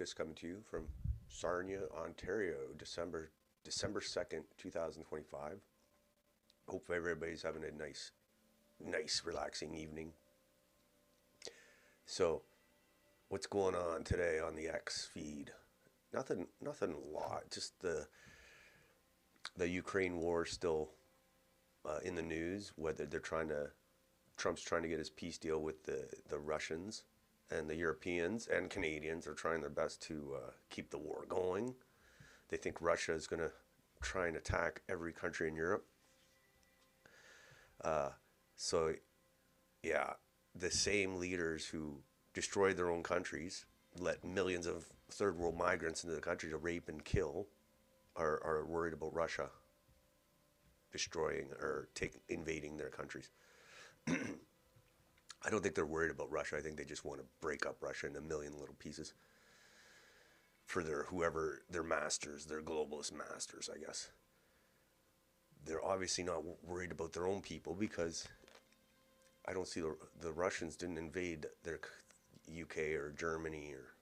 Stoukas coming to you from Sarnia, Ontario, December 2nd, 2025. Hope everybody's having a nice relaxing evening. So, what's going on today on the X feed? Nothing a lot. Just the Ukraine war still in the news. Whether Trump's trying to get his peace deal with the Russians, and the Europeans and Canadians are trying their best to keep the war going. They think Russia is going to try and attack every country in Europe. Uh, so, yeah, the same leaders who destroyed their own countries, let millions of third world migrants into the country to rape and kill, are worried about Russia destroying or invading their countries. I don't think they're worried about Russia. I think they just want to break up Russia into a million little pieces for their masters, their globalist masters, I guess. They're obviously not worried about their own people because I don't see the Russians didn't invade their UK or Germany or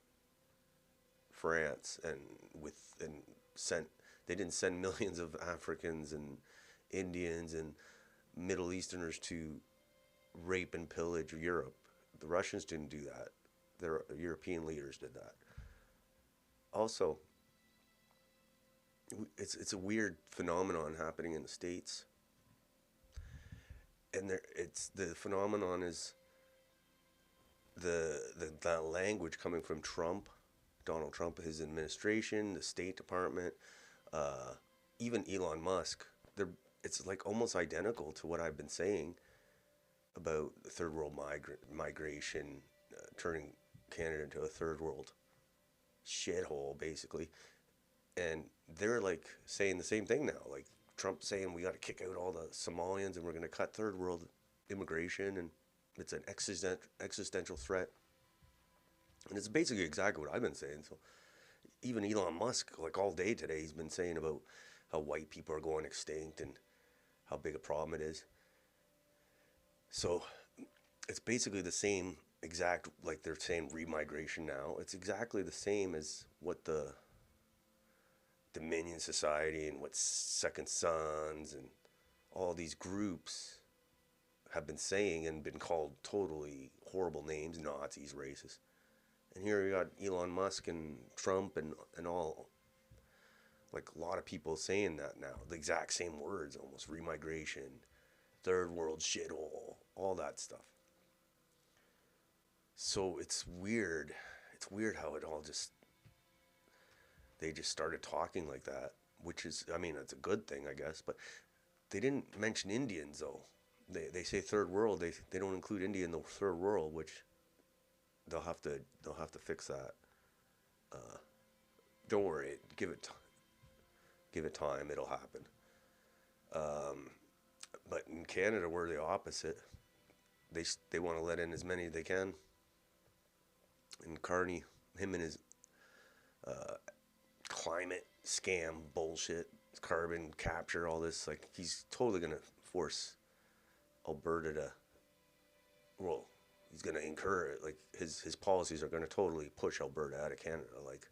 France and sent they didn't send millions of Africans and Indians and Middle Easterners to rape and pillage Europe. The Russians didn't do that. Their European leaders did that. Also, it's a weird phenomenon happening in the States, and the phenomenon is that language coming from Donald Trump, his administration, the State Department, even Elon Musk. It's like almost identical to what I've been saying about third world migration, turning Canada into a third world shithole, basically. And they're like saying the same thing now. Like Trump saying we got to kick out all the Somalians and we're going to cut third world immigration, and it's an existential threat. And it's basically exactly what I've been saying. So even Elon Musk, like all day today, he's been saying about how white people are going extinct and how big a problem it is. So it's basically the same exact, like they're saying remigration now. It's exactly the same as what the Dominion Society and what Second Sons and all these groups have been saying and been called totally horrible names, Nazis, racists. And here you got Elon Musk and Trump and all, like a lot of people saying that now, the exact same words almost, remigration, third world shithole, all that stuff. So it's weird. It's weird how it all they just started talking like that, which is, I mean, it's a good thing, I guess, but they didn't mention Indians, though. They say third world, they don't include India in the third world, which they'll have to fix that. Don't worry, give it time, it'll happen. But in Canada, we're the opposite. They want to let in as many as they can. And Carney, him and his climate scam bullshit, carbon capture, all this, like he's totally gonna force Alberta to, well, he's gonna incur it. Like his policies are gonna totally push Alberta out of Canada. Like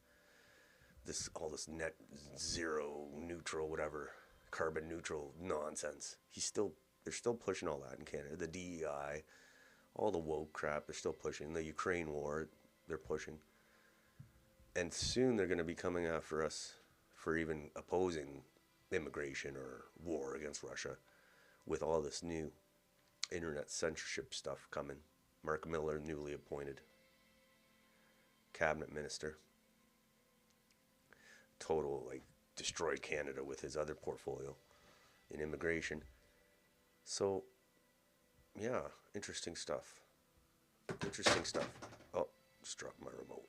all this net zero neutral whatever carbon neutral nonsense. They're still pushing all that in Canada. The DEI, all the woke crap, they're still pushing. The Ukraine war, they're pushing. And soon they're going to be coming after us for even opposing immigration or war against Russia with all this new internet censorship stuff coming. Mark Miller, newly appointed cabinet minister, total like destroyed Canada with his other portfolio in immigration. So, yeah, interesting stuff. Interesting stuff. Oh, just dropped my remote.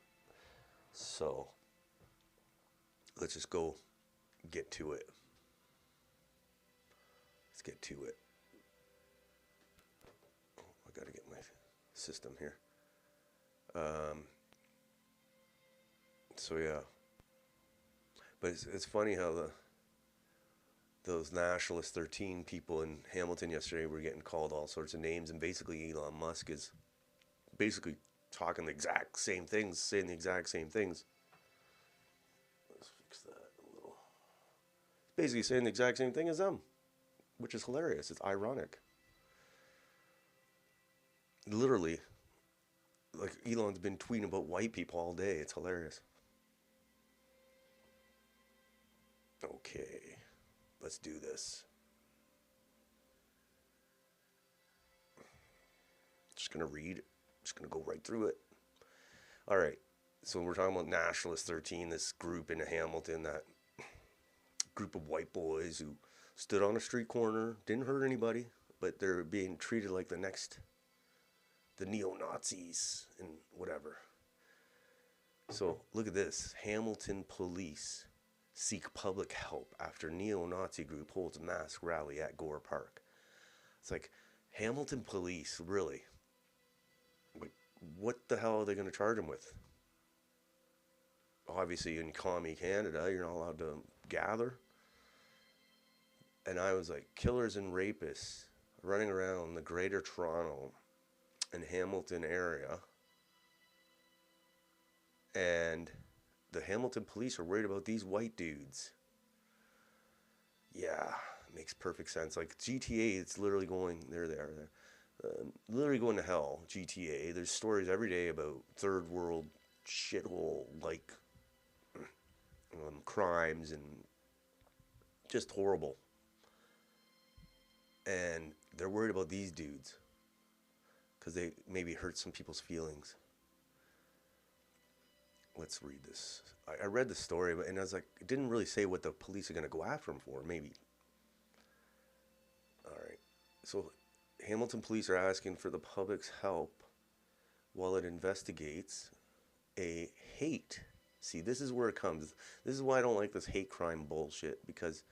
So, let's just go get to it. Let's get to it. Oh, I gotta get my system here. So yeah. But it's funny how those Nationalist 13 people in Hamilton yesterday were getting called all sorts of names, and basically Elon Musk is basically talking the exact same things, saying the exact same things Basically saying the exact same thing as them, which is hilarious. It's ironic. Literally, like Elon's been tweeting about white people all day. It's hilarious. Okay, let's do this. Just gonna read. Just gonna go right through it. All right. So we're talking about Nationalist 13, this group in Hamilton, that group of white boys who stood on a street corner, didn't hurt anybody, but they're being treated like the neo-Nazis and whatever. So look at this. Hamilton police seek public help after neo-Nazi group holds mass rally at Gore Park. It's like, Hamilton police, really? What the hell are they going to charge them with? Obviously, in commie Canada, you're not allowed to gather. And I was like, killers and rapists running around the greater Toronto and Hamilton area. And the Hamilton police are worried about these white dudes. Yeah, makes perfect sense. Like GTA, it's literally going, there they are. Literally going to hell, GTA. There's stories every day about third world shithole, like crimes and just horrible. And they're worried about these dudes because they maybe hurt some people's feelings. Let's read this. I read the story, and I was like, it didn't really say what the police are going to go after him for. Maybe. All right. So Hamilton police are asking for the public's help while it investigates a hate. See, this is where it comes. This is why I don't like this hate crime bullshit, because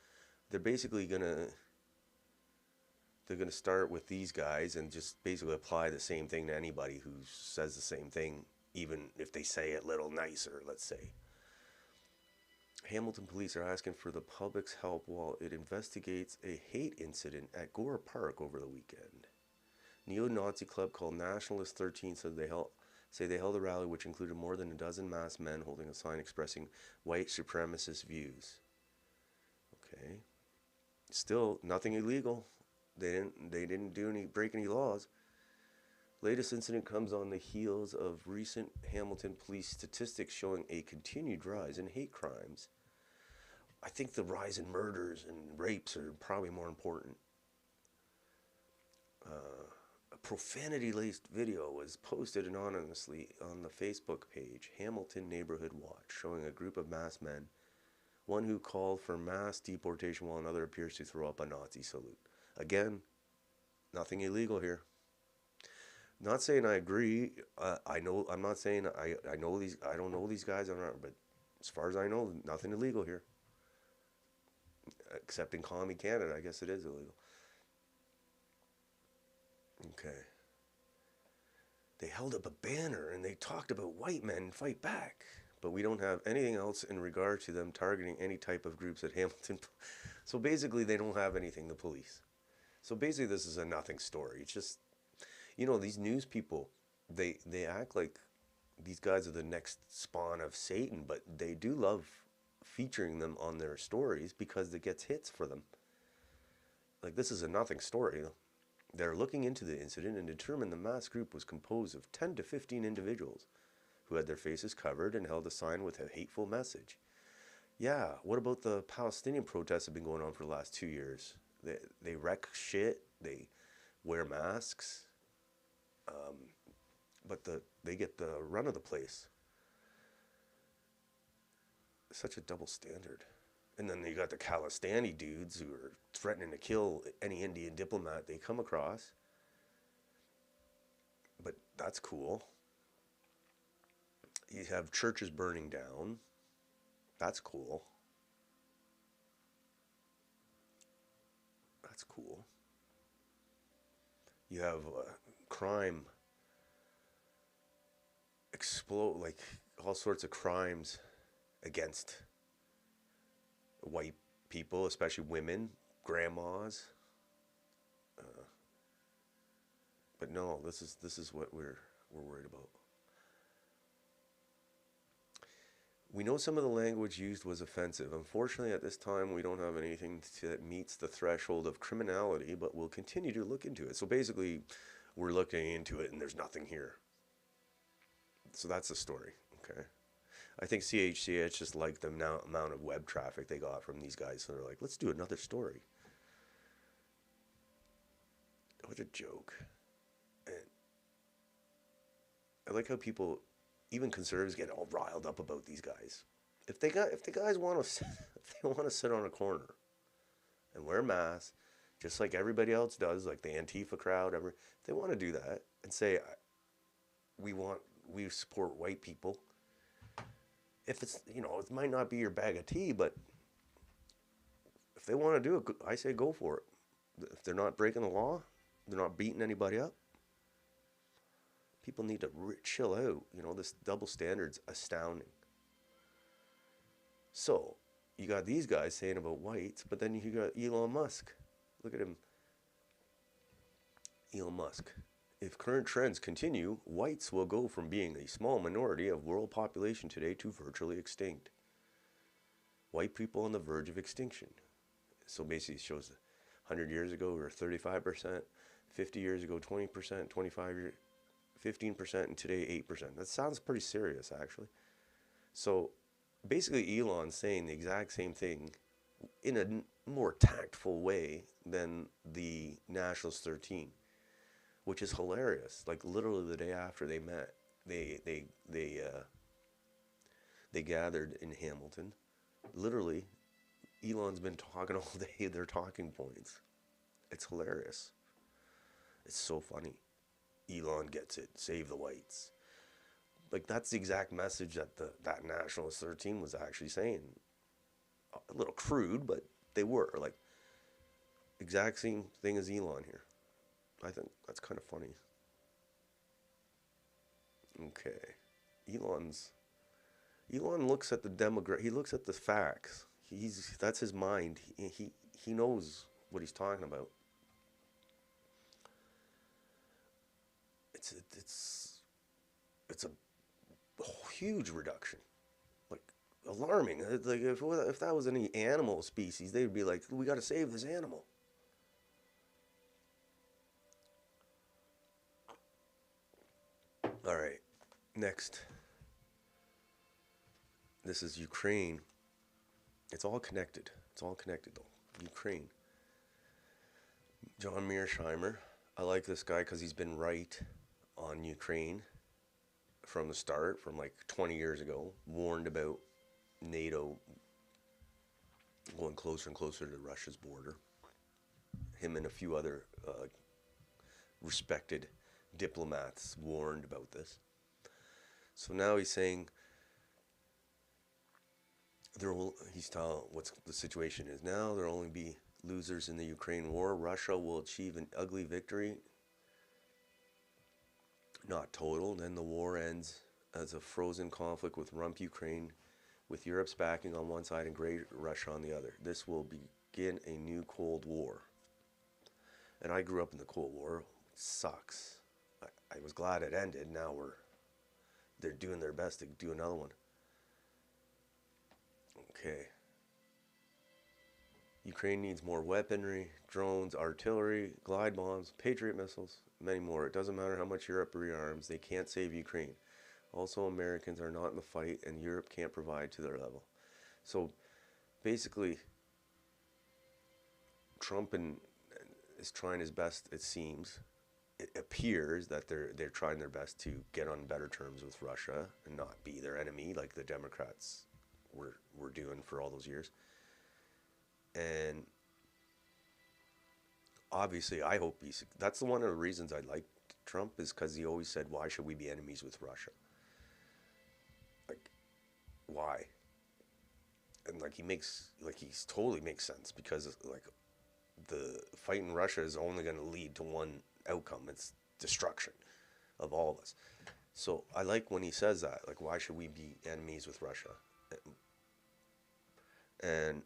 they're basically gonna start with these guys and just basically apply the same thing to anybody who says the same thing, even if they say it a little nicer, let's say. Hamilton police are asking for the public's help while it investigates a hate incident at Gore Park over the weekend. Neo-Nazi club called Nationalist 13 said they held a rally which included more than a dozen masked men holding a sign expressing white supremacist views. Okay. Still, nothing illegal. They didn't break any laws. Latest incident comes on the heels of recent Hamilton police statistics showing a continued rise in hate crimes. I think the rise in murders and rapes are probably more important. A profanity-laced video was posted anonymously on the Facebook page Hamilton Neighborhood Watch, showing a group of masked men, one who called for mass deportation while another appears to throw up a Nazi salute. Again, nothing illegal here. Not saying I agree. I know. I'm not saying I know these. I don't know these guys. But as far as I know, nothing illegal here. Except in commie Canada, I guess it is illegal. Okay. They held up a banner and they talked about white men fight back, but we don't have anything else in regard to them targeting any type of groups at Hamilton. So basically, they don't have anything. The police. So basically, this is a nothing story. It's just, these news people, they act like these guys are the next spawn of Satan, but they do love featuring them on their stories because it gets hits for them. Like, this is a nothing story. They're looking into the incident and determined the mass group was composed of 10 to 15 individuals who had their faces covered and held a sign with a hateful message. Yeah, what about the Palestinian protests that have been going on for the last 2 years? They wreck shit, they wear masks, but they get the run of the place. Such a double standard. And then you got the Khalistani dudes who are threatening to kill any Indian diplomat they come across. But that's cool. You have churches burning down. That's cool. That's cool. You have crime explode, like all sorts of crimes against white people, especially women, grandmas. But no, this is what we're worried about. We know some of the language used was offensive. Unfortunately, at this time, we don't have anything that meets the threshold of criminality, but we'll continue to look into it. So basically, we're looking into it and there's nothing here. So that's the story. Okay. I think CHCH just liked the amount of web traffic they got from these guys. So they're like, let's do another story. What a joke. And I like how people, even conservatives, get all riled up about these guys. If the guys want to, if they want to sit on a corner and wear masks, just like everybody else does, like the Antifa crowd, if they want to do that and say, we want, we support white people. If it's, it might not be your bag of tea, but if they want to do it, I say go for it. If they're not breaking the law, they're not beating anybody up. People need to chill out. This double standard's astounding. So, you got these guys saying about whites, but then you got Elon Musk. Look at him. Elon Musk. If current trends continue, whites will go from being a small minority of world population today to virtually extinct. White people on the verge of extinction. So basically it shows 100 years ago we were 35%, 50 years ago 20%, 25 years 15%, and today 8%. That sounds pretty serious, actually. So basically Elon's saying the exact same thing in a more tactful way than the Nationals 13. Which is hilarious. Like literally the day after they met, they gathered in Hamilton. Literally, Elon's been talking all day. Their talking points. It's hilarious. It's so funny. Elon gets it. Save the whites. Like that's the exact message that that Nationalist 13 was actually saying. A little crude, but they were like exact same thing as Elon here. I think that's kind of funny. Okay. Elon looks at the he looks at the facts. That's his mind. He knows what he's talking about. It's a huge reduction. Like alarming. Like if that was any animal species, they'd be like, we got to save this animal. All right, next. This is Ukraine. It's all connected. It's all connected, though. Ukraine. John Mearsheimer. I like this guy because he's been right on Ukraine from the start, from like 20 years ago. Warned about NATO going closer and closer to Russia's border. Him and a few other respected diplomats warned about this. So now he's saying he's telling what the situation is now. There will only be losers in the Ukraine war. Russia will achieve an ugly victory. Not total. Then the war ends as a frozen conflict with rump Ukraine, with Europe's backing on one side and Great Russia on the other. This will begin a new Cold War. And I grew up in the Cold War. It sucks. I was glad it ended. Now they're doing their best to do another one. Okay. Ukraine needs more weaponry, drones, artillery, glide bombs, Patriot missiles, many more. It doesn't matter how much Europe rearms, they can't save Ukraine. Also, Americans are not in the fight, and Europe can't provide to their level. So, basically, Trump is trying his best, it seems. It appears that they're trying their best to get on better terms with Russia and not be their enemy like the Democrats were doing for all those years. And obviously, I hope that's one of the reasons I liked Trump, is because he always said, why should we be enemies with Russia? Like, why? And like he's totally makes sense, because like the fight in Russia is only going to lead to one outcome. It's destruction of all of us. So I like when he says that, like, why should we be enemies with Russia? And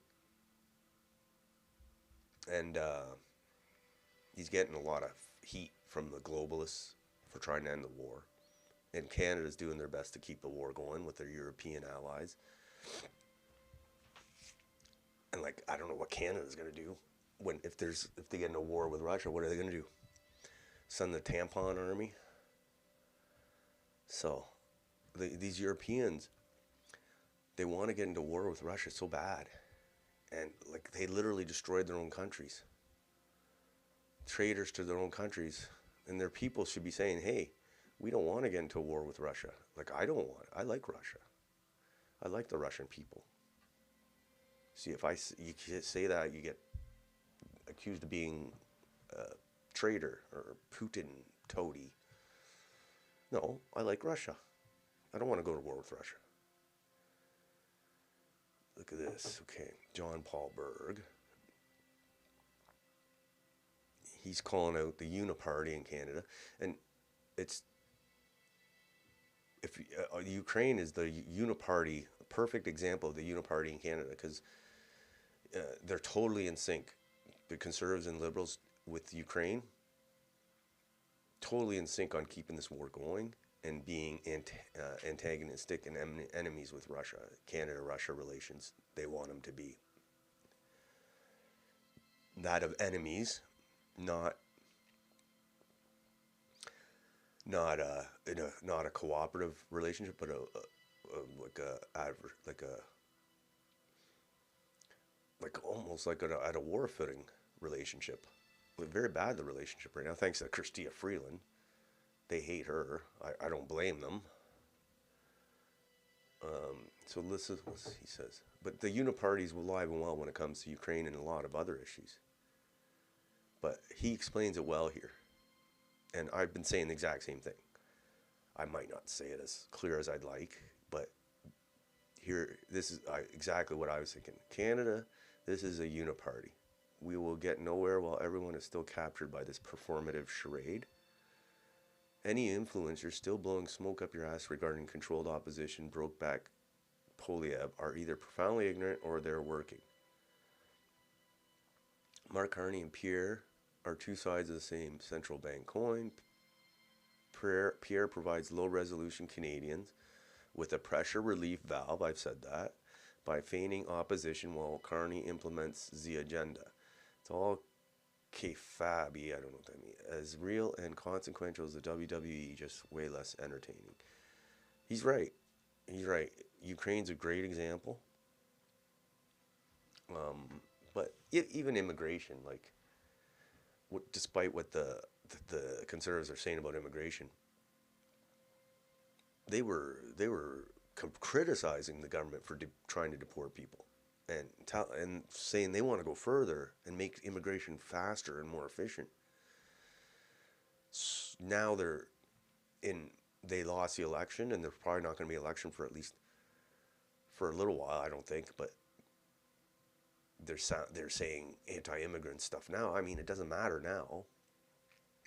he's getting a lot of heat from the globalists for trying to end the war. And Canada's doing their best to keep the war going with their European allies. And like, I don't know what Canada's gonna do when if they get in a war with Russia. What are they gonna do? Send the tampon army? So these Europeans, they want to get into war with Russia so bad, and like they literally destroyed their own countries. Traitors to their own countries, and their people should be saying, "Hey, we don't want to get into a war with Russia. Like I don't want. I like Russia. I like the Russian people." See, if you say that, you get accused of being a traitor or Putin toady. No, I like Russia. I don't want to go to war with Russia. Look at this. Okay, John Paul Berg. He's calling out the Uniparty in Canada, and it's if Ukraine is the Uniparty, a perfect example of the Uniparty in Canada, because they're totally in sync. The Conservatives and Liberals with Ukraine, totally in sync on keeping this war going and being antagonistic and enemies with Russia. Canada-Russia relations, they want them to be that of enemies, not not a cooperative relationship, but like almost like at a war footing relationship. Like very bad the relationship right now, thanks to Chrystia Freeland. They hate her. I don't blame them. So this is what he says. But the Uniparty's alive and well when it comes to Ukraine and a lot of other issues. But he explains it well here. And I've been saying the exact same thing. I might not say it as clear as I'd like, but here, this is exactly what I was thinking. Canada, this is a uniparty. We will get nowhere while everyone is still captured by this performative charade. Any influencers still blowing smoke up your ass regarding controlled opposition, Brokeback Polyev, are either profoundly ignorant or they're working. Mark Carney and Pierre are two sides of the same central bank coin. Pierre provides low-resolution Canadians with a pressure relief valve, I've said that, by feigning opposition while Carney implements the agenda. It's all kayfabe, I don't know what that means, as real and consequential as the WWE, just way less entertaining. He's right. He's right. Ukraine's a great example. But even immigration, like, despite what the Conservatives are saying about immigration, they were criticizing the government for trying to deport people, and saying they want to go further and make immigration faster and more efficient. Now they lost the election, and there's probably not going to be an election for at least for a little while, I don't think. But they're saying anti-immigrant stuff now. I mean, it doesn't matter now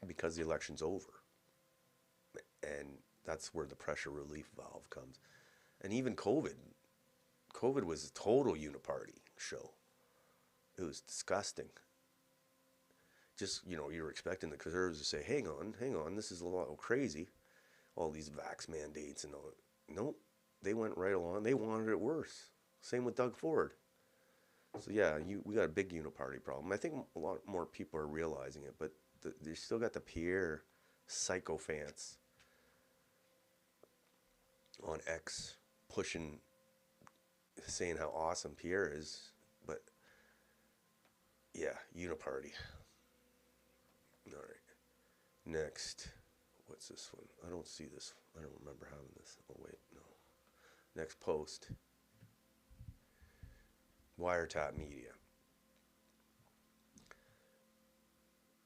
because the election's over, and that's where the pressure relief valve comes. And even COVID was a total uniparty show. It was disgusting. Just, you were expecting the Conservatives to say, hang on, this is a little crazy. All these vax mandates and all. Nope, they went right along. They wanted it worse. Same with Doug Ford. So yeah, we got a big uniparty problem. I think a lot more people are realizing it, but they still got the Pierre sycophants on X pushing, saying how awesome Pierre is. But yeah, uniparty. All right. Next, what's this one? I don't see this. I don't remember having this. Oh wait, no. Next post. Wiretap Media.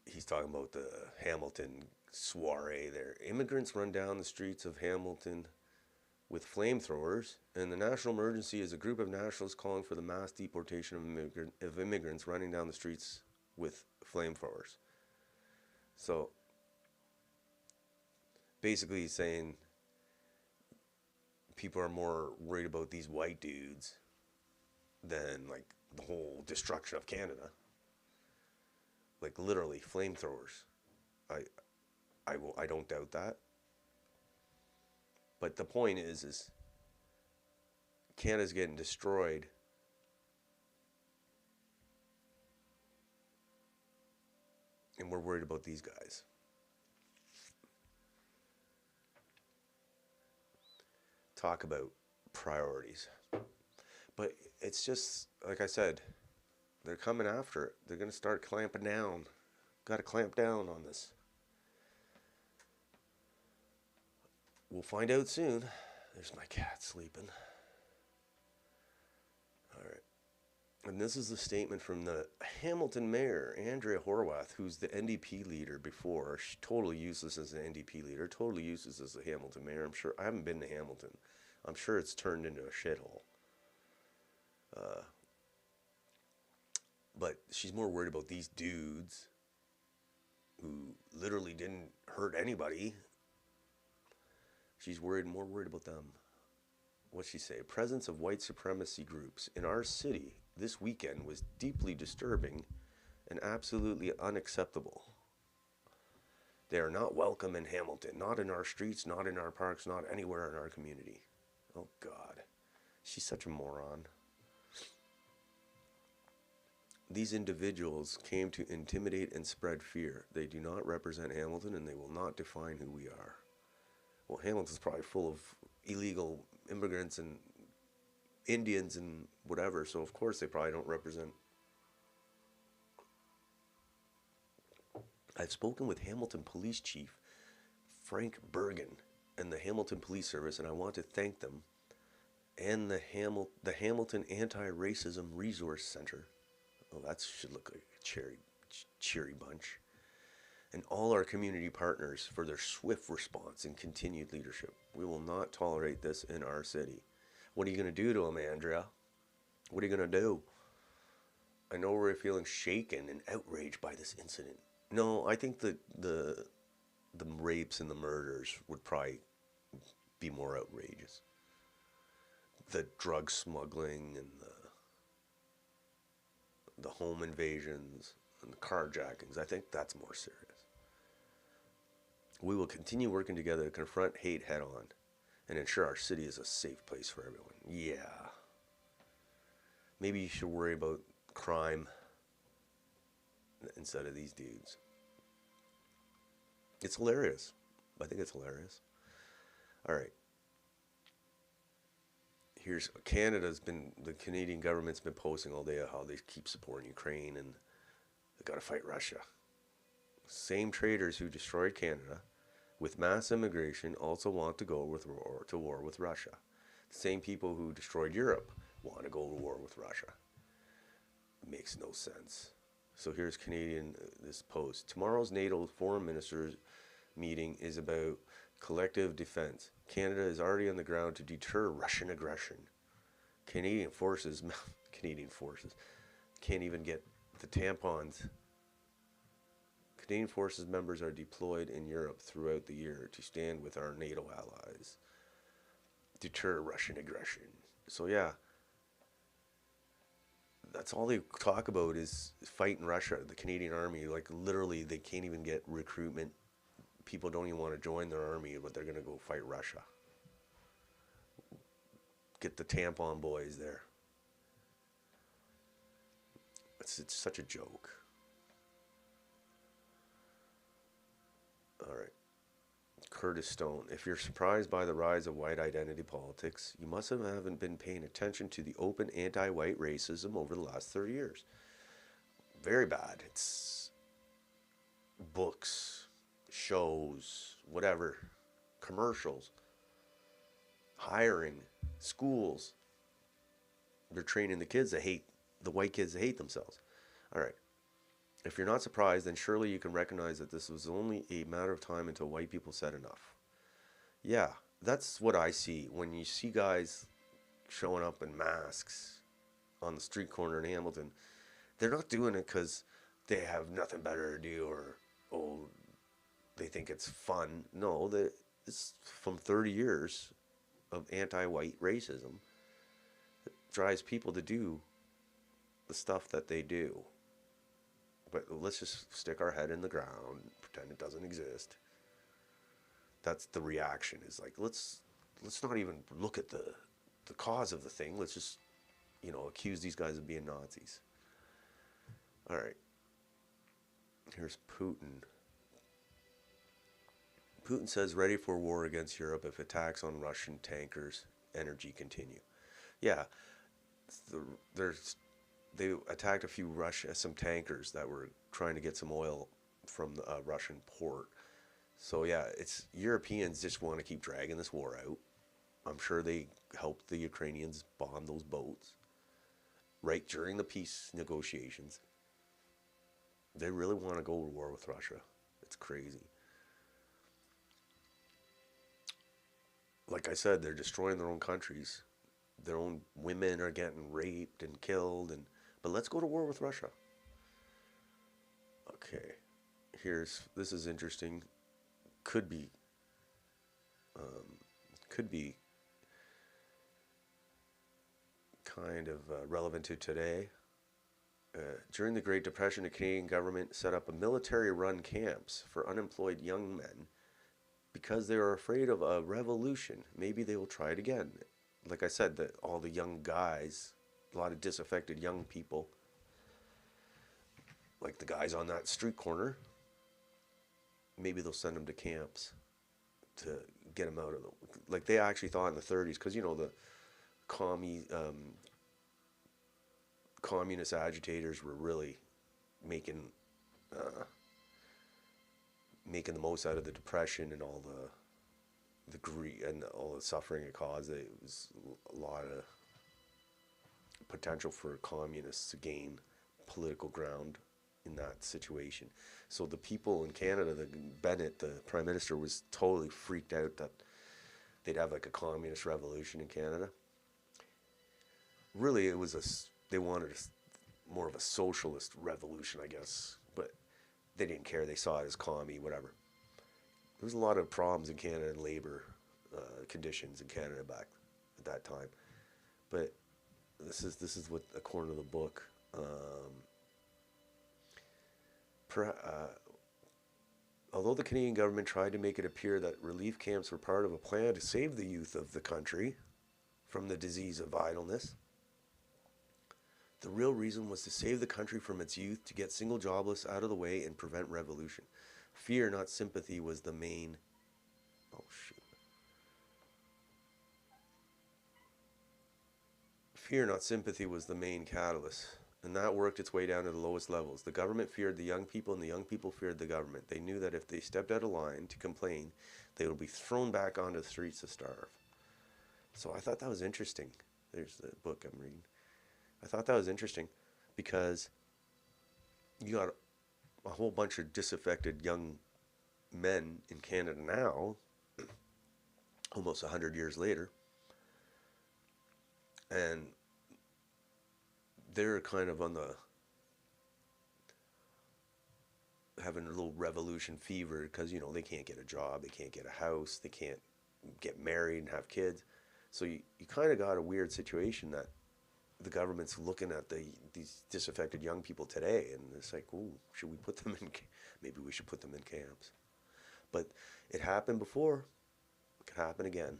He's talking about the Hamilton soiree there. Immigrants run down the streets of Hamilton with flamethrowers, and the national emergency is a group of nationalists calling for the mass deportation of immigrants running down the streets with flamethrowers. So basically he's saying people are more worried about these white dudes than like the whole destruction of Canada. Like literally flamethrowers. I don't doubt that. But the point is Canada's getting destroyed. And we're worried about these guys. Talk about priorities. But it's just, like I said, they're coming after it. They're going to start clamping down. Got to clamp down on this. We'll find out soon. There's my cat sleeping. All right. And this is the statement from the Hamilton mayor, Andrea Horwath, who's the NDP leader before. She's totally useless as an NDP leader, totally useless as the Hamilton mayor. I'm sure, I haven't been to Hamilton. I'm sure it's turned into a shithole. But she's more worried about these dudes who literally didn't hurt anybody. She's more worried about them. What'd she say? Presence of white supremacy groups in our city this weekend was deeply disturbing and absolutely unacceptable. They are not welcome in Hamilton, not in our streets, not in our parks, not anywhere in our community. Oh God, she's such a moron. These individuals came to intimidate and spread fear. They do not represent Hamilton and they will not define who we are. Well, Hamilton's probably full of illegal immigrants and Indians and whatever, so of course they probably don't represent. I've spoken with Hamilton Police Chief Frank Bergen and the Hamilton Police Service, and I want to thank them and the Hamilton Anti-Racism Resource Center. Oh, that should look like a cheery bunch. And all our community partners for their swift response and continued leadership. We will not tolerate this in our city. What are you going to do to them, Andrea? What are you going to do? I know we're feeling shaken and outraged by this incident. No, I think that the rapes and the murders would probably be more outrageous. The drug smuggling and the home invasions and the carjackings, I think that's more serious. We will continue working together to confront hate head on and ensure our city is a safe place for everyone. Yeah. Maybe you should worry about crime instead of these dudes. It's hilarious. I think it's hilarious. All right. Here's the Canadian government's been posting all day how they keep supporting Ukraine and they got to fight Russia. Same traitors who destroyed Canada with mass immigration also want to go to war with Russia. The same people who destroyed Europe want to go to war with Russia. It makes no sense. So here's this post. Tomorrow's NATO foreign ministers meeting is about collective defense. Canada is already on the ground to deter Russian aggression. Canadian forces can't even get the tampons. Canadian forces members are deployed in Europe throughout the year to stand with our NATO allies. Deter Russian aggression. So yeah, that's all they talk about is fighting Russia, the Canadian army. Like literally they can't even get recruitment. People don't even want to join their army, but they're going to go fight Russia. Get the tampon boys there. It's such a joke. All right. Curtis Stone. If you're surprised by the rise of white identity politics, you must haven't been paying attention to the open anti-white racism over the last 30 years. Very bad. It's books, shows, whatever, commercials, hiring, schools. They're training the white kids to hate themselves. All right. If you're not surprised, then surely you can recognize that this was only a matter of time until white people said enough. Yeah, that's what I see when you see guys showing up in masks on the street corner in Hamilton. They're not doing it because they have nothing better to do or, they think it's fun. No, it's from 30 years of anti-white racism that drives people to do the stuff that they do. But let's just stick our head in the ground, pretend it doesn't exist. That's the reaction. Is like let's not even look at the the cause of the thing. Let's just, accuse these guys of being Nazis. All right. Here's Putin. Putin says ready for war against Europe if attacks on Russian tankers energy continue. Yeah, they attacked some tankers that were trying to get some oil from the Russian port. So yeah, it's Europeans just want to keep dragging this war out. I'm sure they helped the Ukrainians bomb those boats right during the peace negotiations. They really want to go to war with Russia. It's crazy. Like I said, they're destroying their own countries. Their own women are getting raped and killed, but let's go to war with Russia. Okay, this is interesting. Could be, could be kind of relevant to today. During the Great Depression, the Canadian government set up military-run camps for unemployed young men because they were afraid of a revolution. Maybe they will try it again. Like I said, all the young guys, a lot of disaffected young people, like the guys on that street corner, maybe they'll send them to camps to get them out of like they actually thought in the 30s, because the communist agitators were really making the most out of the depression and all the greed and all the suffering it caused. It was a lot of potential for communists to gain political ground in that situation. So the people in Canada, Bennett, the Prime Minister, was totally freaked out that they'd have like a communist revolution in Canada. Really, they wanted more of a socialist revolution, I guess, but they didn't care. They saw it as commie, whatever. There was a lot of problems in Canada and labor conditions in Canada back at that time. But this is what according to the book. Although the Canadian government tried to make it appear that relief camps were part of a plan to save the youth of the country from the disease of idleness, the real reason was to save the country from its youth, to get single jobless out of the way and prevent revolution. Fear, not sympathy, was the main... Oh, shoot. Fear, not sympathy, was the main catalyst. And that worked its way down to the lowest levels. The government feared the young people, and the young people feared the government. They knew that if they stepped out of line to complain, they would be thrown back onto the streets to starve. So I thought that was interesting. There's the book I'm reading. I thought that was interesting because you got a whole bunch of disaffected young men in Canada now, almost 100 years later, and they're kind of having a little revolution fever because, they can't get a job, they can't get a house, they can't get married and have kids. So you kind of got a weird situation that the government's looking at these disaffected young people today, and it's like, ooh, should we put them in? Maybe we should put them in camps. But it happened before. It could happen again.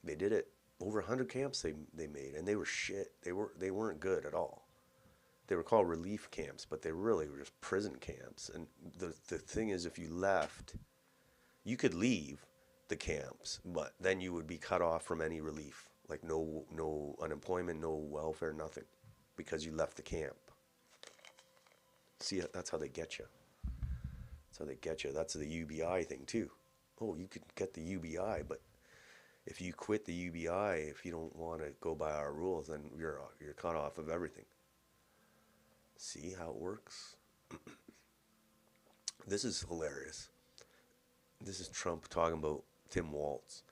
They did it. Over 100 camps they made, and they were shit. They weren't good at all. They were called relief camps, but they really were just prison camps. And the thing is, if you left, you could leave the camps, but then you would be cut off from any relief. Like no unemployment, no welfare, nothing, because you left the camp. See, that's how they get you. That's how they get you. That's the UBI thing too. Oh, you could get the UBI, but if you quit the UBI, if you don't want to go by our rules, then you're cut off of everything. See how it works? This is hilarious. This is Trump talking about Tim Walz,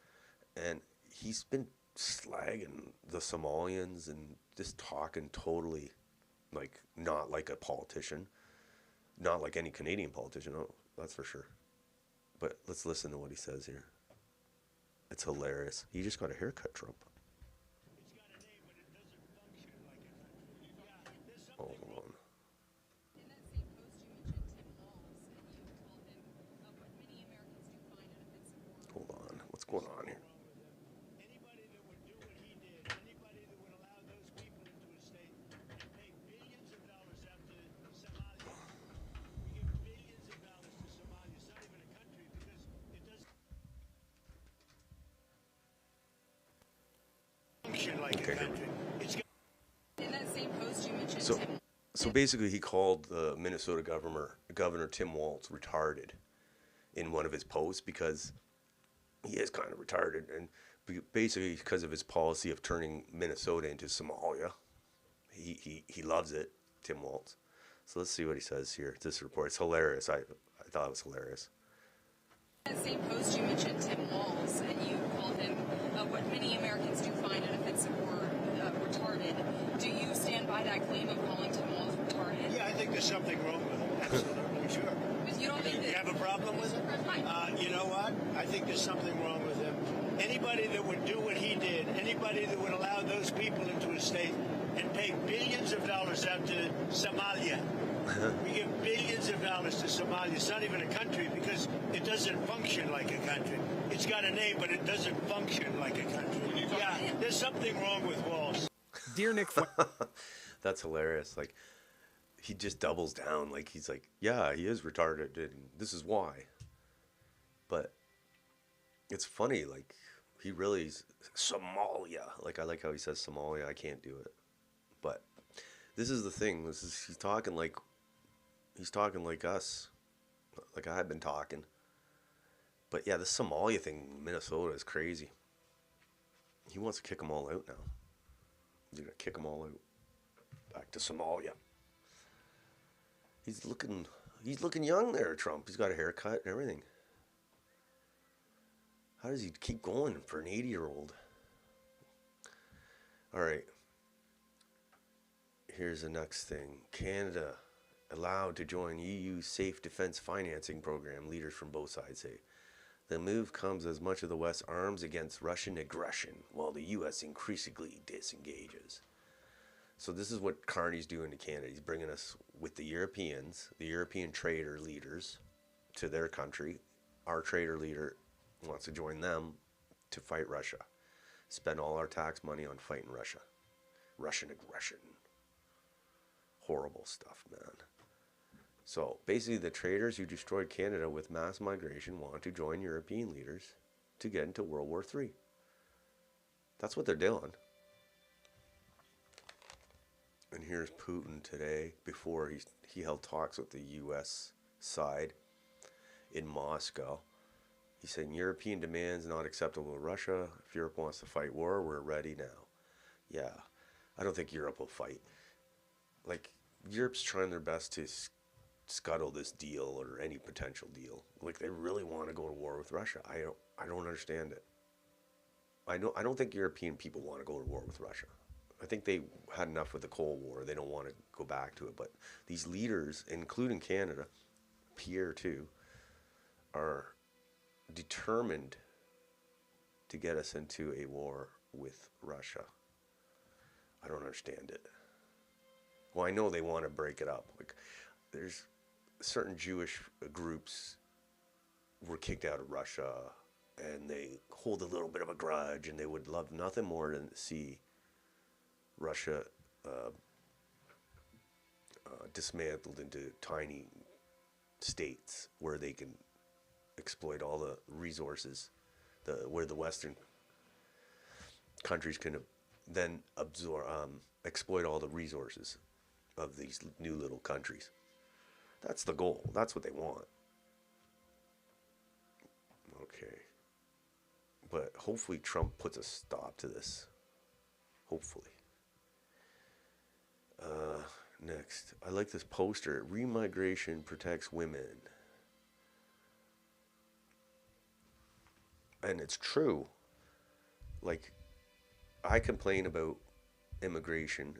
and he's been slagging the Somalians and just talking totally not like a politician, not like any Canadian politician, oh, that's for sure. But let's listen to what he says here. It's hilarious. He just got a haircut, Trump. Hold on. Hold on. What's going on here? function like a country. It's In that same post, you mentioned So, Tim. so basically, he called the Minnesota Governor Tim Walz retarded in one of his posts because he is kind of retarded, and basically because of his policy of turning Minnesota into Somalia. He loves it, Tim Walz. So let's see what he says here. This report, it's hilarious. I thought it was hilarious. In that same post, you mentioned Tim Walz, and you called him what many Americans do find inoffensive or retarded. Do you stand by that claim of calling Tim Walz retarded? Yeah, I think there's something wrong with it. Absolutely, sure. Because you don't think You that... have a problem with it? You know what? I think there's something wrong with him. Anybody that would do what he did, anybody that would allow those people into a state and pay billions of dollars out to Somalia. We give billions of dollars to Somalia. It's not even a country because it doesn't function like a country. It's got a name, but it doesn't function like a country. Yeah, there's something wrong with Walls. Dear Nick, That's hilarious. Like, he just doubles down. Like, he's like, yeah, he is retarded, and this is why. But it's funny. Like, he really is Somalia. Like, I like how he says Somalia. I can't do it. But this is the thing. He's talking like us. Like I have been talking. But yeah, the Somalia thing in Minnesota is crazy. He wants to kick them all out now. He's gonna kick them all out. Back to Somalia. He's looking young there, Trump. He's got a haircut and everything. How does he keep going for an 80-year-old? All right. Here's the next thing. Canada allowed to join EU safe defense financing program, leaders from both sides say. The move comes as much of the West arms against Russian aggression, while the U.S. increasingly disengages. So this is what Carney's doing to Canada. He's bringing us with the Europeans, the European trader leaders, to their country. Our trader leader wants to join them to fight Russia. Spend all our tax money on fighting Russia. Russian aggression. Horrible stuff, man. So basically the traders who destroyed Canada with mass migration want to join European leaders to get into World War III. That's what they're doing. And here's Putin today, before he held talks with the U.S. side in Moscow. He's saying European demands not acceptable to Russia. If Europe wants to fight war, we're ready now. Yeah, I don't think Europe will fight. Like, Europe's trying their best to scuttle this deal or any potential deal. Like, they really want to go to war with Russia. I don't understand it. I don't think European people want to go to war with Russia. I think they had enough with the Cold War. They don't want to go back to it. But these leaders, including Canada, Pierre too, are determined to get us into a war with Russia. I don't understand it. Well, I know they want to break it up. Like, there's certain Jewish groups were kicked out of Russia, and they hold a little bit of a grudge, and they would love nothing more than to see Russia dismantled into tiny states where they can exploit all the resources, where the Western countries can then exploit all the resources of these new little countries. That's the goal. That's what they want. Okay. But hopefully Trump puts a stop to this. Hopefully. Next, I like this poster. Remigration protects women. And it's true. Like, I complain about immigration,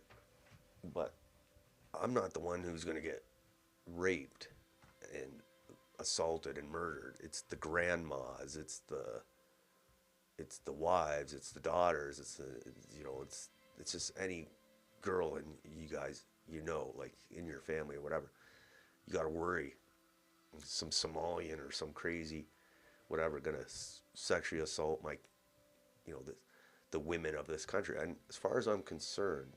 but I'm not the one who's going to get raped and assaulted and murdered. It's the grandmas, it's the wives, it's the daughters, it's just any girl, and you guys, like in your family or whatever, you got to worry some Somalian or some crazy whatever gonna sexually assault the women of this country. And as far as I'm concerned,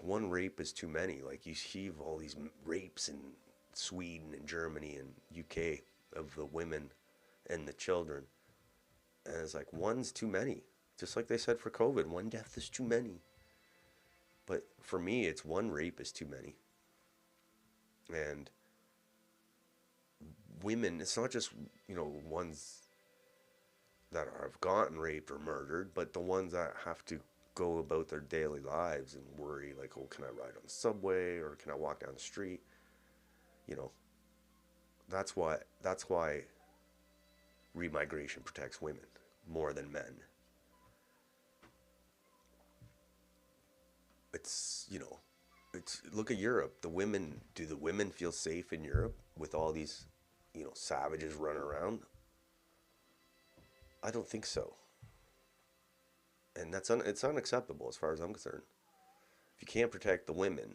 one rape is too many. Like, you see all these rapes in Sweden and Germany and UK of the women and the children, and it's like, one's too many. Just like they said for COVID, one death is too many. But for me, it's one rape is too many. And women, it's not just, ones that have gotten raped or murdered, but the ones that have to go about their daily lives and worry, like, oh, can I ride on the subway or can I walk down the street? You know, that's why remigration protects women more than men. It's, it's look at Europe. Do the women feel safe in Europe with all these, savages running around? I don't think so. And it's unacceptable as far as I'm concerned. If you can't protect the women,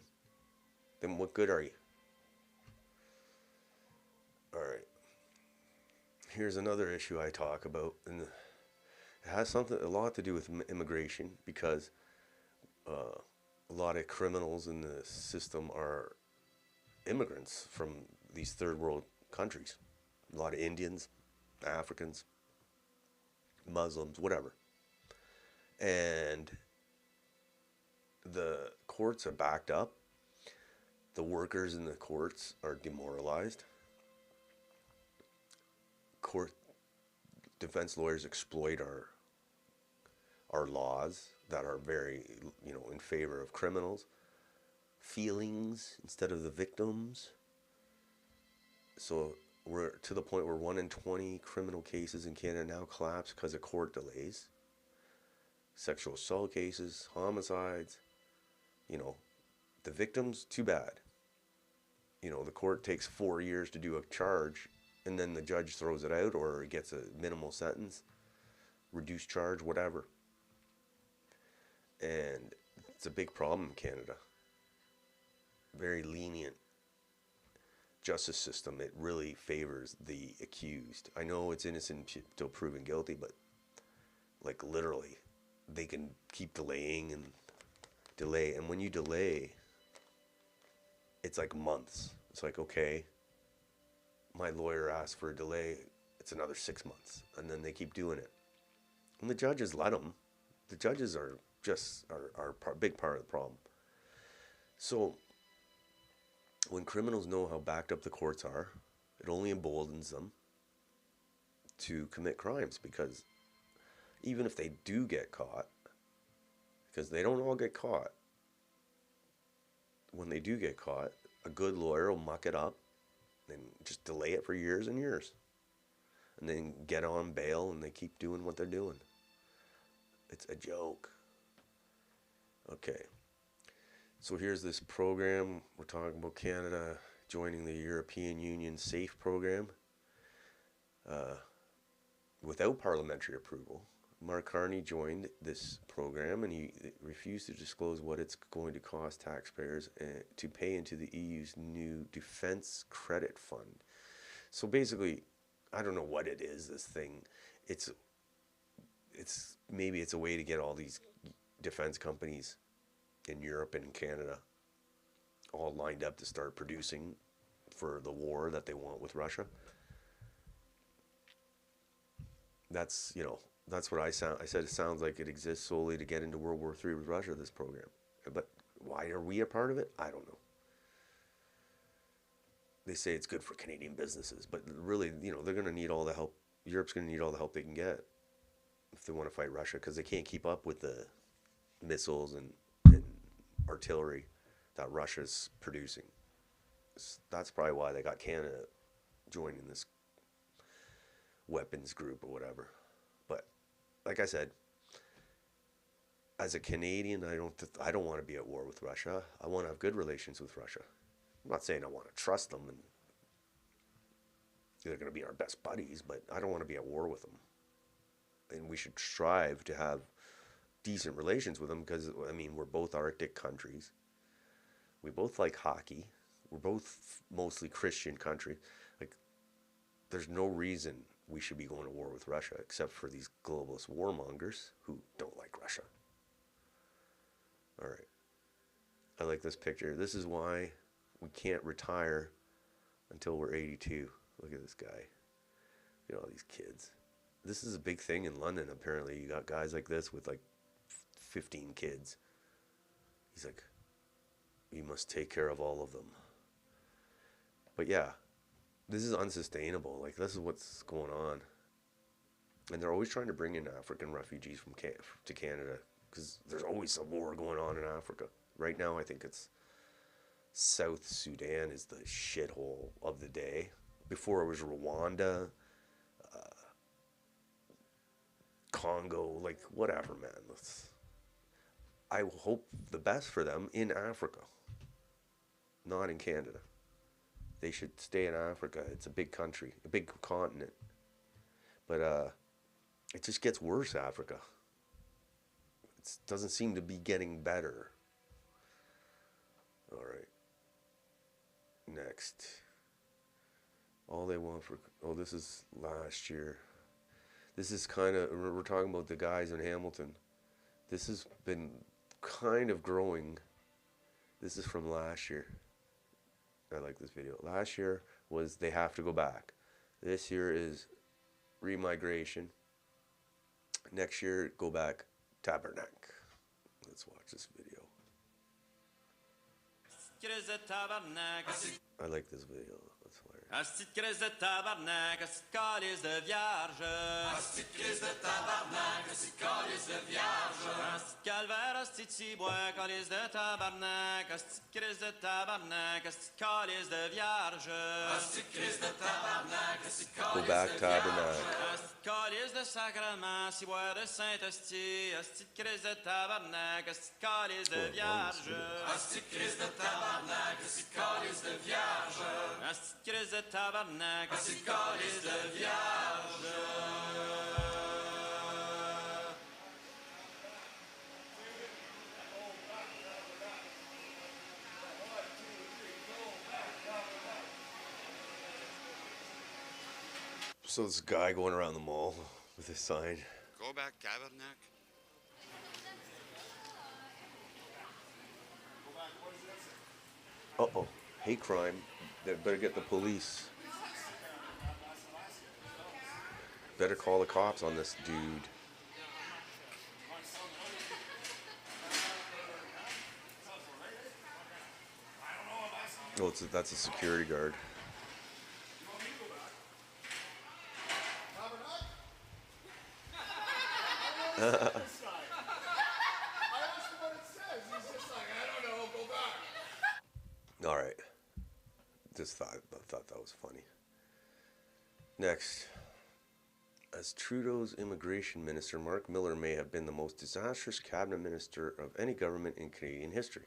then what good are you? All right. Here's another issue I talk about, and it has a lot to do with immigration, because a lot of criminals in the system are immigrants from these third world countries. A lot of Indians, Africans, Muslims, whatever. And the courts are backed up. The workers in the courts are demoralized. Court defense lawyers exploit our laws that are very, in favor of criminals' feelings instead of the victims. So we're to the point where 1 in 20 criminal cases in Canada now collapse because of court delays. Sexual assault cases, homicides, the victims, too bad. The court takes 4 years to do a charge, and then the judge throws it out, or gets a minimal sentence, reduced charge, whatever. And it's a big problem in Canada. Very lenient justice system. It really favors the accused. I know it's innocent until proven guilty, but like literally, they can keep delaying and delay. And when you delay, it's like months. It's like, okay, my lawyer asked for a delay. It's another 6 months. And then they keep doing it. And the judges let them. The judges are a big part of the problem. So when criminals know how backed up the courts are, it only emboldens them to commit crimes, because even if they do get caught, because they don't all get caught, when they do get caught, a good lawyer will muck it up and just delay it for years and years, and then get on bail, and they keep doing what they're doing. It's a joke. Okay. So here's this program. We're talking about Canada joining the European Union SAFE program without parliamentary approval. Mark Carney joined this program, and he refused to disclose what it's going to cost taxpayers to pay into the EU's new Defence Credit Fund. So basically, I don't know what it is, this thing. It's maybe it's a way to get all these defense companies in Europe and Canada all lined up to start producing for the war that they want with Russia. That's what I said it sounds like it exists solely to get into World War III with Russia, this program. But why are we a part of it? I don't know. They say it's good for Canadian businesses, but really, they're going to need all the help. Europe's going to need all the help they can get if they want to fight Russia, because they can't keep up with the missiles and artillery that Russia's producing. That's probably why they got Canada joining this weapons group or whatever. But like I said, as a Canadian, I don't want to be at war with Russia. I want to have good relations with Russia. I'm not saying I want to trust them and they're going to be our best buddies, but I don't want to be at war with them. And we should strive to have decent relations with them, because we're both Arctic countries. We both like hockey. We're both mostly Christian country. Like, there's no reason we should be going to war with Russia, except for these globalist warmongers who don't like Russia. All right. I like this picture. This is why we can't retire until we're 82. Look at this guy. Look at all these kids. This is a big thing in London, apparently. You got guys like this with like 15 kids. He's like, you must take care of all of them. But yeah, this is unsustainable. Like, this is what's going on. And they're always trying to bring in African refugees from to Canada because there's always some war going on in Africa. Right now, I think it's South Sudan is the shithole of the day. Before it was Rwanda, Congo, like whatever, man. I hope the best for them in Africa, not in Canada. They should stay in Africa. It's a big country, a big continent. But it just gets worse, Africa. It doesn't seem to be getting better. All right. Next. All they want for... Oh, this is last year. This is kind of... We're talking about the guys in Hamilton. This has been kind of growing. This is from last year. I like this video. Last year was they have to go back. This year is remigration. Next year, go back, tabernacle. Let's watch this video. I like this video. That's hilarious. Asti de crise de tabarnak, asti de calice de vierge. Asti de crise de tabarnak, asti de calice de vierge. Asti de calvaire, asti de cibois, calice de tabarnak. Asti de crise de tabarnak, asti de calice de vierge. Asti de crise de tabarnak, asti de Go calice back, de tabernacle. Asti de calice de sacrement, cibois de Saint-Asti. Asti de crise de tabarnak, asti de calice de vierge. Asti de crise de tabarnak, asti de calice de vierge. Asti de crise de tabarnak, asti de calice de vierge. So this guy going around the mall with his sign. Go back, tabernacle. Uh-oh. Hate crime. They better get the police. Better call the cops on this dude. Oh, that's a security guard. All right. Just thought that was funny. Next. As Trudeau's immigration minister, Mark Miller may have been the most disastrous cabinet minister of any government in Canadian history.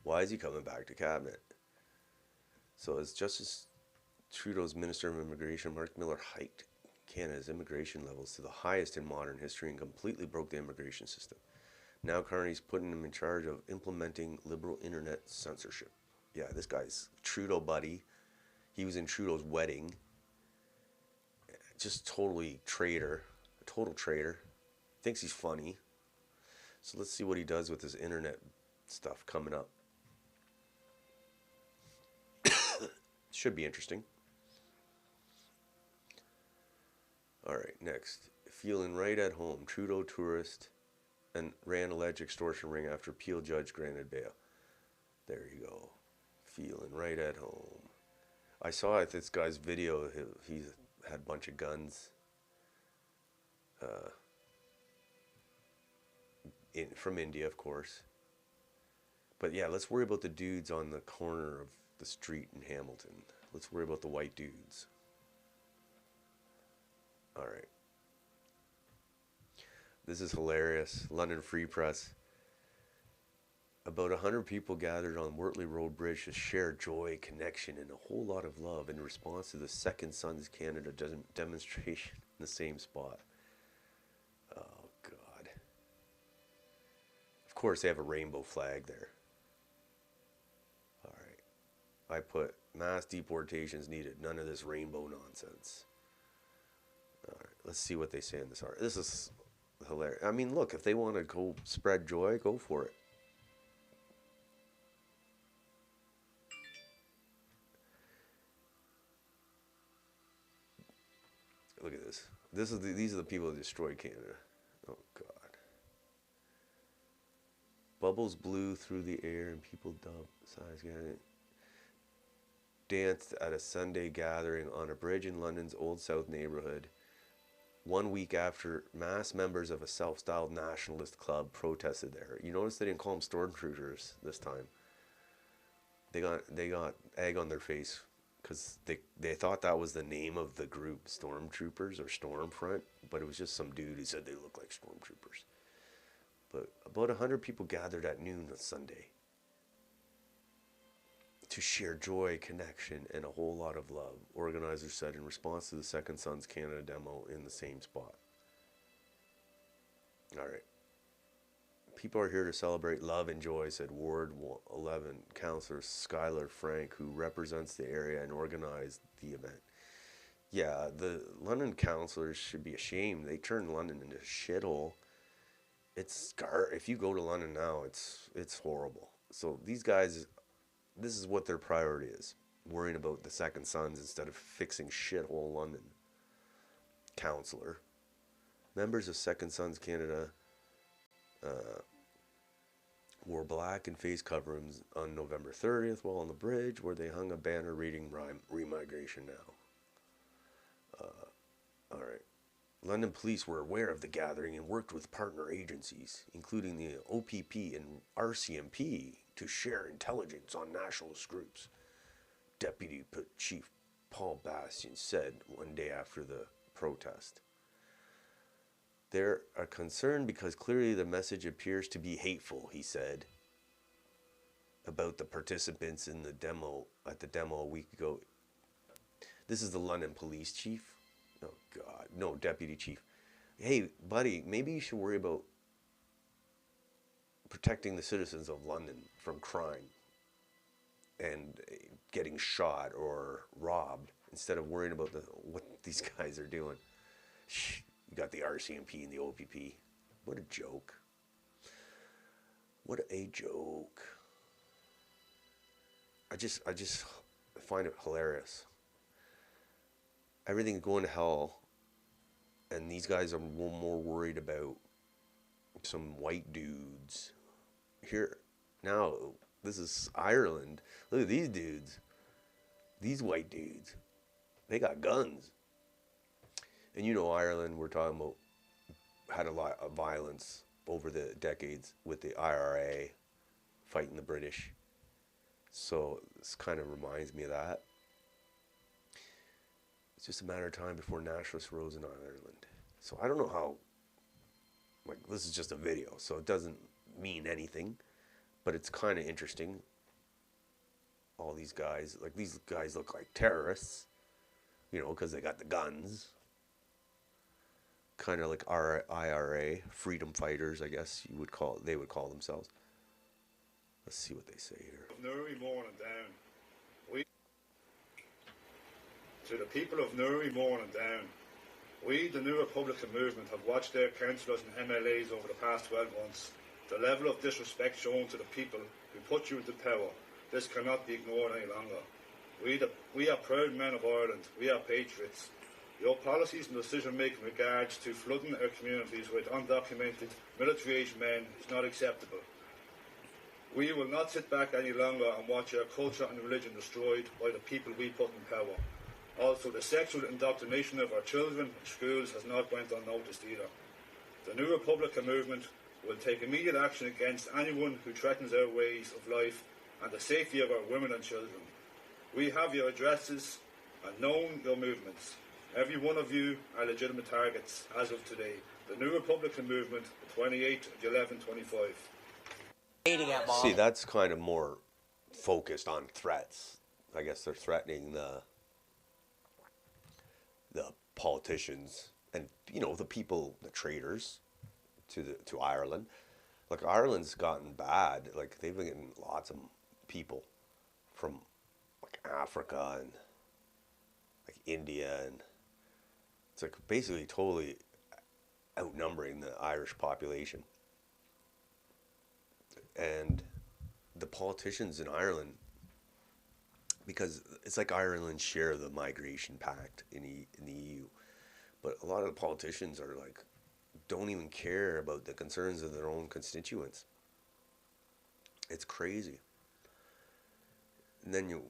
Why is he coming back to cabinet? So as Justice Trudeau's Minister of Immigration, Mark Miller hiked Canada's immigration levels to the highest in modern history and completely broke the immigration system. Now currently he's putting him in charge of implementing liberal internet censorship. Yeah, this guy's Trudeau buddy. He was in Trudeau's wedding. Just totally traitor. A total traitor. Thinks he's funny. So let's see what he does with his internet stuff coming up. Should be interesting. Alright, next. Feeling right at home. Trudeau tourist and ran alleged extortion ring after appeal judge granted bail. There you go. Feeling right at home. I saw this guy's video. He's had a bunch of guns. From India, of course. But yeah, let's worry about the dudes on the corner of the street in Hamilton. Let's worry about the white dudes. Alright. This is hilarious. London Free Press. About 100 people gathered on Wortley Road Bridge to share joy, connection, and a whole lot of love in response to the Second Sons Canada demonstration in the same spot. Oh, God. Of course, they have a rainbow flag there. Alright. I put mass deportations needed. None of this rainbow nonsense. Alright, let's see what they say in this art. This is hilarious. I mean, look, if they want to go spread joy, go for it. Look at this. these are the people that destroyed Canada. Oh God. Bubbles blew through the air and people danced at a Sunday gathering on a bridge in London's Old South neighborhood 1 week after mass members of a self-styled nationalist club protested there. You notice they didn't call them stormtroopers this time. They got egg on their face because they thought that was the name of the group, Stormtroopers or Stormfront, but it was just some dude who said they look like stormtroopers. But about 100 people gathered at noon on Sunday to share joy, connection, and a whole lot of love, organizers said in response to the Second Sons Canada demo in the same spot. All right. People are here to celebrate love and joy, said Ward 11 Councillor Skylar Frank, who represents the area and organized the event. Yeah, the London councillors should be ashamed. They turned London into a shithole. If you go to London now, it's horrible. So these guys, this is what their priority is, worrying about the Second Sons instead of fixing shithole London. Councillor. Members of Second Sons Canada wore black and face coverings on November 30th while on the bridge, where they hung a banner reading Remigration Now. All right. London police were aware of the gathering and worked with partner agencies, including the OPP and RCMP, to share intelligence on nationalist groups. Deputy Chief Paul Bastian said one day after the protest. They're concerned because clearly the message appears to be hateful, he said, about the participants in the demo, at the demo a week ago. This is the London police chief. Oh God, no, deputy chief. Hey, buddy, maybe you should worry about protecting the citizens of London from crime and getting shot or robbed instead of worrying about what these guys are doing. You got the RCMP and the OPP. What a joke. What a joke. I just find it hilarious. Everything's going to hell, and these guys are more worried about some white dudes. Here, now, this is Ireland. Look at these dudes. These white dudes. They got guns. And you know Ireland, we're talking about, had a lot of violence over the decades with the IRA fighting the British. So this kind of reminds me of that. It's just a matter of time before nationalists rose in Ireland. So I don't know how, like, this is just a video, so it doesn't mean anything, but it's kind of interesting. All these guys look like terrorists, you know, because they got the guns. Kind of like our IRA, freedom fighters, I guess they would call themselves. Let's see what they say here. Newry morning down. To the people of Newry morning down. We, the New Republican movement, have watched their councillors and MLAs over the past 12 months. The level of disrespect shown to the people who put you into power, this cannot be ignored any longer. We are proud men of Ireland. We are patriots. Your policies and decision-making in regards to flooding our communities with undocumented military-aged men is not acceptable. We will not sit back any longer and watch our culture and religion destroyed by the people we put in power. Also, the sexual indoctrination of our children in schools has not went unnoticed either. The New Republican movement will take immediate action against anyone who threatens our ways of life and the safety of our women and children. We have your addresses and known your movements. Every one of you are legitimate targets as of today. The New Republican movement, the 28th of 11/25. See, that's kind of more focused on threats. I guess they're threatening the politicians and, you know, the people, the traitors to Ireland. Like, Ireland's gotten bad. Like, they've been getting lots of people from, like, Africa and, like, India, and it's, like, basically totally outnumbering the Irish population. And the politicians in Ireland, because it's like Ireland's share of the migration pact in the EU, But a lot of the politicians are like, don't even care about the concerns of their own constituents. It's crazy. And then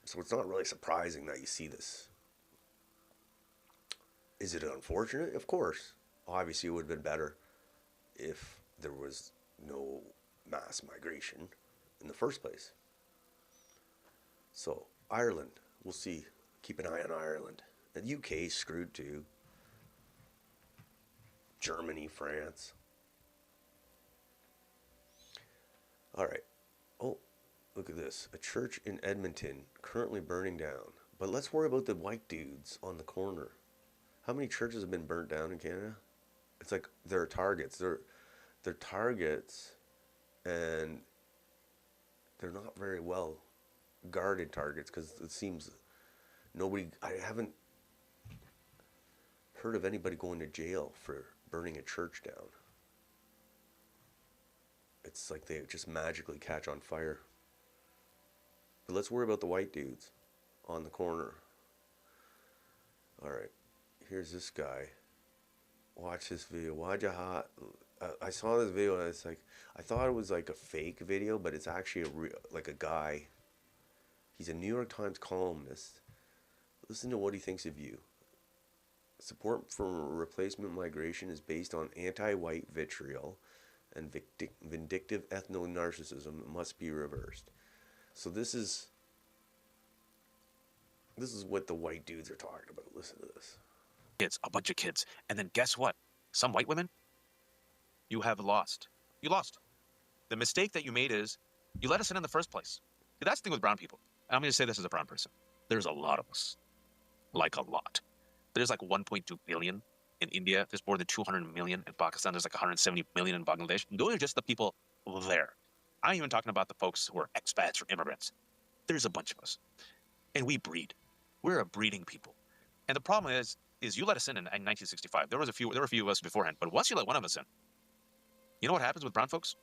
so it's not really surprising that you see this. Is it unfortunate? Of course. Obviously, it would have been better if there was no mass migration in the first place. So, Ireland, we'll see. Keep an eye on Ireland. The UK screwed too. Germany, France. All right. Oh, look at this. A church in Edmonton currently burning down. But let's worry about the white dudes on the corner. How many churches have been burnt down in Canada? It's like they're targets. They're targets, and they're not very well guarded targets, because it seems I haven't heard of anybody going to jail for burning a church down. It's like they just magically catch on fire. But let's worry about the white dudes on the corner. All right, here's this guy. Watch this video. I saw this video and it's like, I thought it was like a fake video, but it's actually like a guy. He's a New York Times columnist. Listen to what he thinks of you. Support for replacement migration is based on anti-white vitriol and vindictive ethno-narcissism must be reversed. So this is what the white dudes are talking about. Listen to this. Kids, a bunch of kids. And then guess what? Some white women, you have lost. You lost. The mistake that you made is you let us in the first place. That's the thing with brown people. And I'm going to say this as a brown person. There's a lot of us. Like a lot. There's like 1.2 billion in India. There's more than 200 million in Pakistan. There's like 170 million in Bangladesh. Those are just the people there. I'm not even talking about the folks who are expats or immigrants. There's a bunch of us. And we breed. We're a breeding people. And the problem is you let us in 1965. There were a few of us beforehand. But once you let one of us in, you know what happens with brown folks?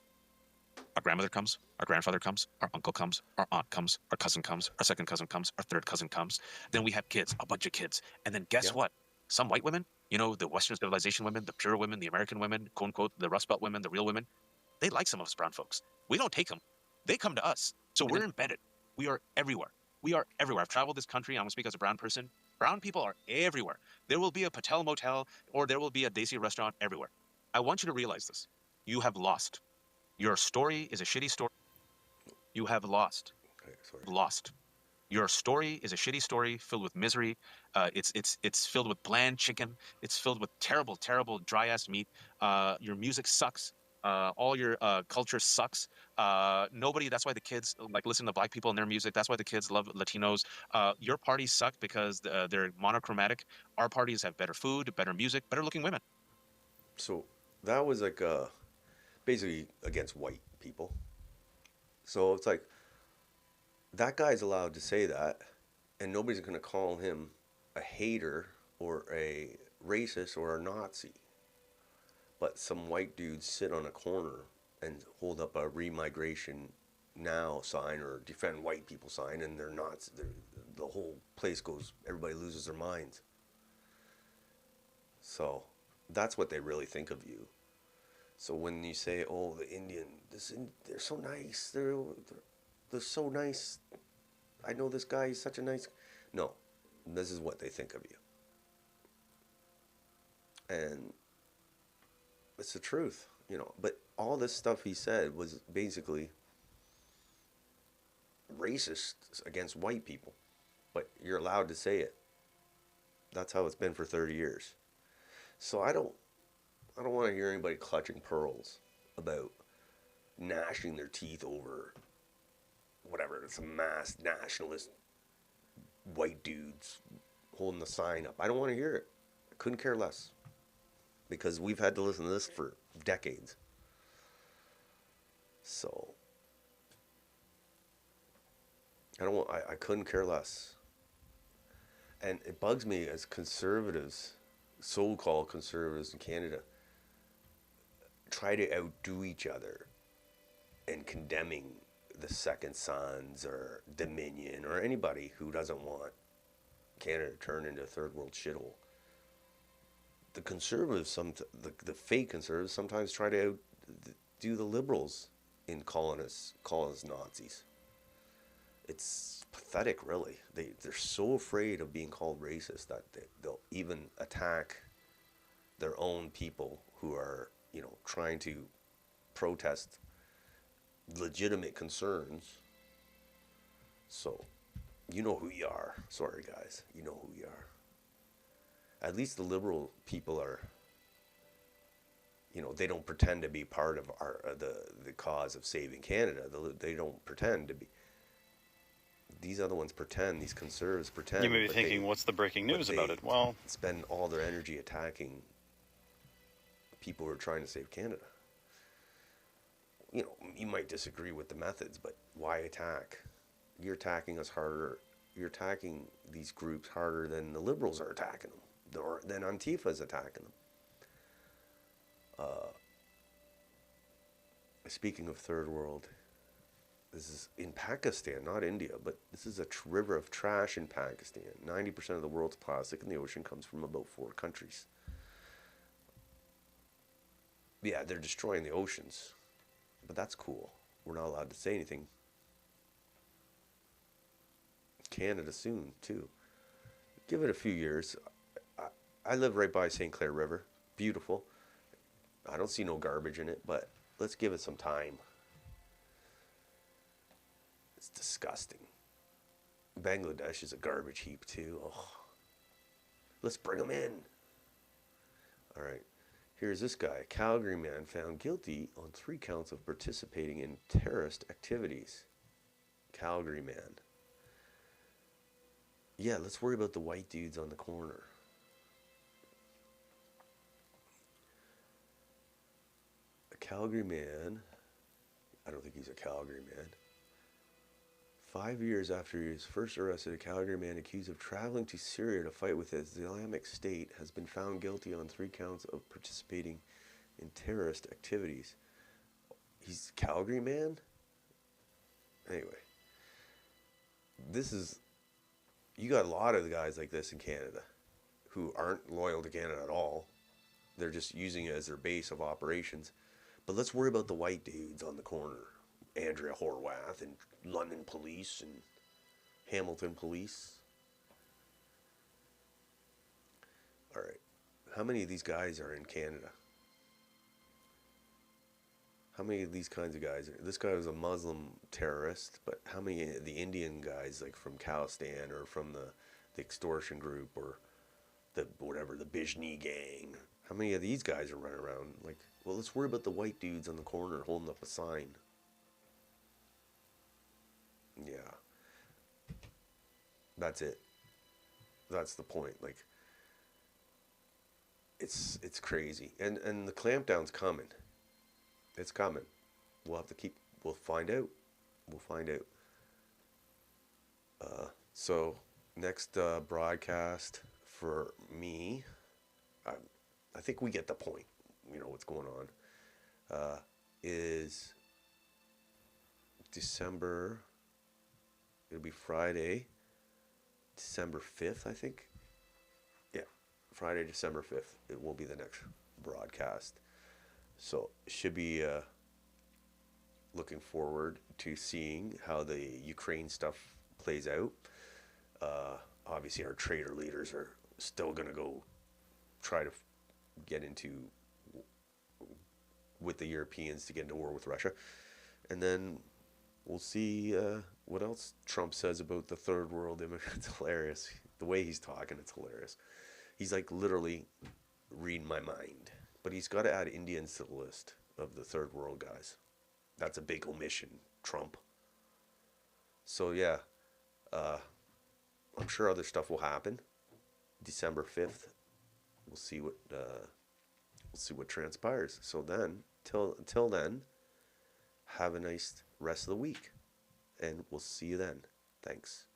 Our grandmother comes, our grandfather comes, our uncle comes, our aunt comes, our cousin comes, our second cousin comes, our third cousin comes. Then we have kids, a bunch of kids. And then guess what? Some white women, the Western civilization women, the pure women, the American women, quote unquote, the Rust Belt women, the real women, they like some of us brown folks. We don't take them. They come to us. So we're embedded. We are everywhere. We are everywhere. I've traveled this country. I'm going to speak as a brown person. Brown people are everywhere. There will be a Patel motel or there will be a Desi restaurant everywhere. I want you to realize this. You have lost. Your story is a shitty story. You have lost. Okay, sorry. Lost. Your story is a shitty story filled with misery. It's filled with bland chicken. It's filled with terrible, terrible dry ass meat. Your music sucks. All your culture sucks. Nobody. That's why the kids like listen to black people and their music. That's why the kids love Latinos. Your parties suck because they're monochromatic. Our parties have better food, better music, better looking women. So that was like basically against white people. So it's like that guy's allowed to say that, and nobody's going to call him a hater or a racist or a Nazi. But some white dudes sit on a corner and hold up a remigration now sign or defend white people sign, and they're not. The whole place goes, everybody loses their minds. So that's what they really think of you. So when you say, "Oh, the Indian, they're so nice. They're so nice. I know this guy. He's such a nice." No, this is what they think of you, and it's the truth, But all this stuff he said was basically racist against white people, but you're allowed to say it. That's how it's been for 30 years. So I don't want to hear anybody clutching pearls about gnashing their teeth over whatever. It's a mass nationalist white dudes holding the sign up. I don't want to hear it. I couldn't care less. Because we've had to listen to this for decades. So I couldn't care less. And it bugs me as conservatives, so-called conservatives in Canada, try to outdo each other in condemning the Second Sons or Dominion or anybody who doesn't want Canada to turn into a third world shithole. the conservatives, the fake conservatives, sometimes try to do the liberals in calling us Nazis. It's pathetic, really. They're so afraid of being called racist that they'll even attack their own people who are, trying to protest legitimate concerns. So, you know who you are. Sorry, guys. You know who you are. At least the liberal people are, they don't pretend to be part of the cause of saving Canada. They don't pretend to be. These other ones pretend. These conservatives pretend. You may be thinking, what's the breaking news about it? Well, spend all their energy attacking people who are trying to save Canada. You might disagree with the methods, but why attack? You're attacking us harder. You're attacking these groups harder than the liberals are attacking them, or than Antifa is attacking them. Speaking of third world, this is in Pakistan, not India, but this is a river of trash in Pakistan. 90% of the world's plastic in the ocean comes from about 4 countries. Yeah, they're destroying the oceans, but that's cool. We're not allowed to say anything. Canada soon, too. Give it a few years. I live right by St. Clair River. Beautiful. I don't see no garbage in it, but let's give it some time. It's disgusting. Bangladesh is a garbage heap, too. Oh. Let's bring them in. All right. Here's this guy. Calgary man found guilty on 3 counts of participating in terrorist activities. Calgary man. Yeah, let's worry about the white dudes on the corner. A Calgary man. I don't think he's a Calgary man. 5 years after he was first arrested, a Calgary man accused of traveling to Syria to fight with the Islamic State has been found guilty on 3 counts of participating in terrorist activities. He's a Calgary man? Anyway. You got a lot of guys like this in Canada who aren't loyal to Canada at all. They're just using it as their base of operations. But let's worry about the white dudes on the corner. Andrea Horwath and London Police and Hamilton Police. All right. How many of these guys are in Canada? How many of these kinds of guys are? This guy was a Muslim terrorist, but how many of the Indian guys, like from Khalistan or from the extortion group or the Bijni gang? How many of these guys are running around? Like, well, let's worry about the white dudes on the corner holding up a sign. Yeah. That's it. That's the point. Like, it's crazy. And the clampdown's coming. It's coming. We'll find out. We'll find out. So, next broadcast for me, I think we get the point. You know what's going on. Is December. It'll be Friday, December 5th, I think. Yeah, Friday, December 5th. It will be the next broadcast. So, should be looking forward to seeing how the Ukraine stuff plays out. Obviously, our traitor leaders are still going to go try to get into with the Europeans to get into war with Russia. And then we'll see what else Trump says about the third world immigrants. It's hilarious. The way he's talking, it's hilarious. He's like literally reading my mind. But he's got to add Indians to the list of the third world guys. That's a big omission, Trump. So yeah, I'm sure other stuff will happen. December 5th, we'll see what transpires. So then, until then, have a nice rest of the week, and we'll see you then. Thanks.